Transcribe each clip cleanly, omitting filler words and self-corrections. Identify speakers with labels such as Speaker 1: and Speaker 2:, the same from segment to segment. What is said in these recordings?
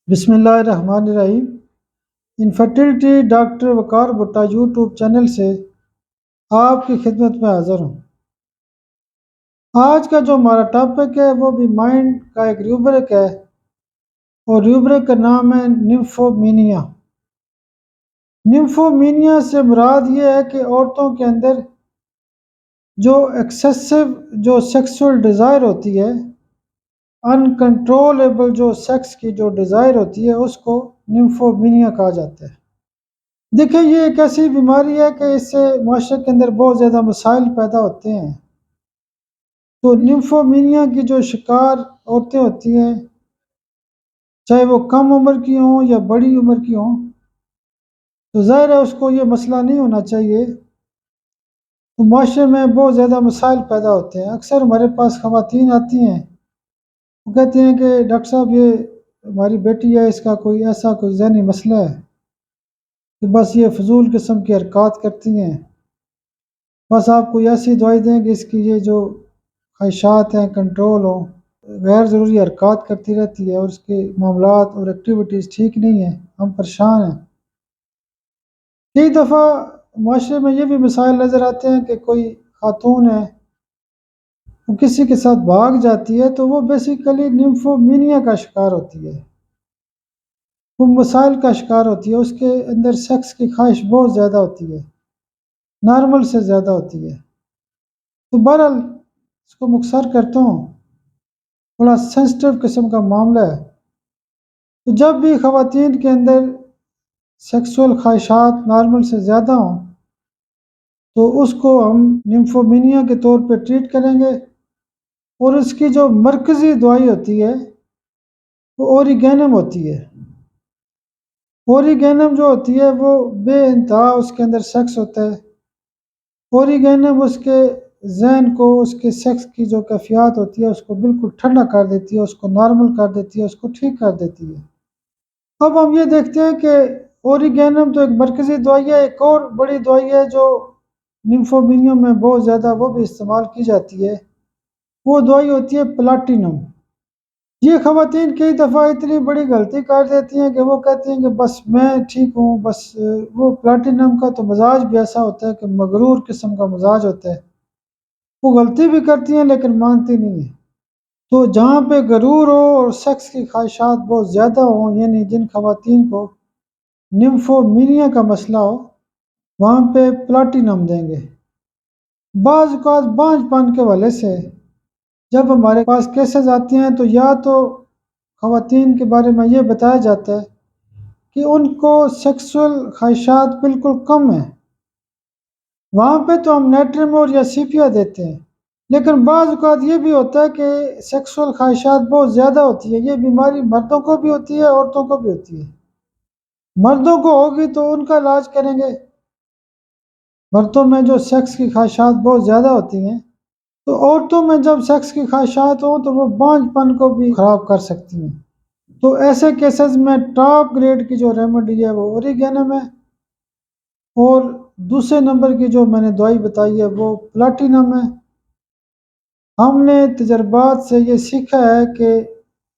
Speaker 1: بسم اللہ الرحمن الرحیم۔ انفرٹیلٹی ڈاکٹر وقار بھٹا یوٹیوب چینل سے آپ کی خدمت میں حاضر ہوں۔ آج کا جو ہمارا ٹاپک ہے وہ بھی مائنڈ کا ایک ریوبرک ہے، اور ریوبرک کا نام ہے نمفومینیا۔ نمفومینیا سے مراد یہ ہے کہ عورتوں کے اندر جو ایکسیسو جو سیکسول ڈیزائر ہوتی ہے، انکنٹرولیبل جو سیکس کی جو ڈیزائر ہوتی ہے، اس کو نمفومینیا کہا جاتا ہے۔ دیکھیں، یہ ایک ایسی بیماری ہے کہ اس سے معاشرے کے اندر بہت زیادہ مسائل پیدا ہوتے ہیں۔ تو نمفومینیا کی جو شکار عورتیں ہوتی ہیں، چاہے وہ کم عمر کی ہوں یا بڑی عمر کی ہوں، تو ظاہر ہے اس کو یہ مسئلہ نہیں ہونا چاہیے۔ تو معاشرے میں بہت زیادہ مسائل پیدا ہوتے ہیں۔ اکثر ہمارے پاس خواتین آتی ہیں، وہ کہتی ہیں کہ ڈاکٹر صاحب، یہ ہماری بیٹی ہے، اس کا کوئی ایسا کوئی ذہنی مسئلہ ہے کہ بس یہ فضول قسم کی حرکات کرتی ہیں، بس آپ کوئی ایسی دوائی دیں کہ اس کی یہ جو خواہشات ہیں کنٹرول ہوں۔ غیر ضروری حرکات کرتی رہتی ہے اور اس کے معاملات اور ایکٹیویٹیز ٹھیک نہیں ہیں، ہم پریشان ہیں۔ کئی دفعہ معاشرے میں یہ بھی مسائل نظر آتے ہیں کہ کوئی خاتون ہے، وہ کسی کے ساتھ بھاگ جاتی ہے تو وہ بیسیکلی نمفومینیا کا شکار ہوتی ہے، وہ مسائل کا شکار ہوتی ہے۔ اس کے اندر سیکس کی خواہش بہت زیادہ ہوتی ہے، نارمل سے زیادہ ہوتی ہے۔ تو بہرحال اس کو مختصر کرتا ہوں، بڑا سینسٹیو قسم کا معاملہ ہے۔ تو جب بھی خواتین کے اندر سیکسول خواہشات نارمل سے زیادہ ہوں تو اس کو ہم نمفومینیا کے طور پہ ٹریٹ کریں گے، اور اس کی جو مرکزی دوائی ہوتی ہے وہ اوریگینم ہوتی ہے۔ اوریگینم جو ہوتی ہے وہ بے انتہا اس کے اندر سیکس ہوتا ہے۔ اوریگینم اس کے ذہن کو، اس کے سیکس کی جو کیفیات ہوتی ہے اس کو بالکل ٹھنڈا کر دیتی ہے، اس کو نارمل کر دیتی ہے، اس کو ٹھیک کر دیتی ہے۔ اب ہم یہ دیکھتے ہیں کہ اوریگینم تو ایک مرکزی دوائی ہے، ایک اور بڑی دوائی ہے جو نمفومینیا میں بہت زیادہ وہ بھی استعمال کی جاتی ہے، وہ دوائی ہوتی ہے پلاٹینم۔ یہ خواتین کئی دفعہ اتنی بڑی غلطی کر دیتی ہیں کہ وہ کہتی ہیں کہ بس میں ٹھیک ہوں، بس وہ پلاٹینم کا تو مزاج بھی ایسا ہوتا ہے کہ مغرور قسم کا مزاج ہوتا ہے، وہ غلطی بھی کرتی ہیں لیکن مانتی نہیں ہیں۔ تو جہاں پہ غرور ہو اور سیکس کی خواہشات بہت زیادہ ہوں، یعنی جن خواتین کو نمفومینیا کا مسئلہ ہو، وہاں پہ پلاٹینم دیں گے۔ بعض اوقات بانجھ پن کے حوالے سے جب ہمارے پاس کیسز آتے ہیں تو یا تو خواتین کے بارے میں یہ بتایا جاتا ہے کہ ان کو سیکسول خواہشات بالکل کم ہیں، وہاں پہ تو ہم نیٹرمور یا سیپیا دیتے ہیں۔ لیکن بعض اوقات یہ بھی ہوتا ہے کہ سیکسول خواہشات بہت زیادہ ہوتی ہے۔ یہ بیماری مردوں کو بھی ہوتی ہے، عورتوں کو بھی ہوتی ہے۔ مردوں کو ہوگی تو ان کا علاج کریں گے۔ مردوں میں جو سیکس کی خواہشات بہت زیادہ ہوتی ہیں، تو عورتوں میں جب سیکس کی خواہشات ہوں تو وہ بانجھ پن کو بھی خراب کر سکتی ہیں۔ تو ایسے کیسز میں ٹاپ گریڈ کی جو ریمیڈی ہے وہ اوریگینم ہے، اور دوسرے نمبر کی جو میں نے دوائی بتائی ہے وہ پلاٹینم ہے۔ ہم نے تجربات سے یہ سیکھا ہے کہ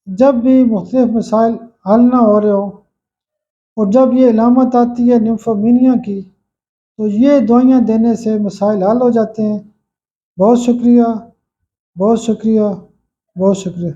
Speaker 1: جب بھی مختلف مسائل حل نہ ہو رہے ہوں اور جب یہ علامت آتی ہے نمفومینیا کی، تو یہ دوائیاں دینے سے مسائل حل ہو جاتے ہیں۔ بہت شکریہ، بہت شکریہ، بہت شکریہ۔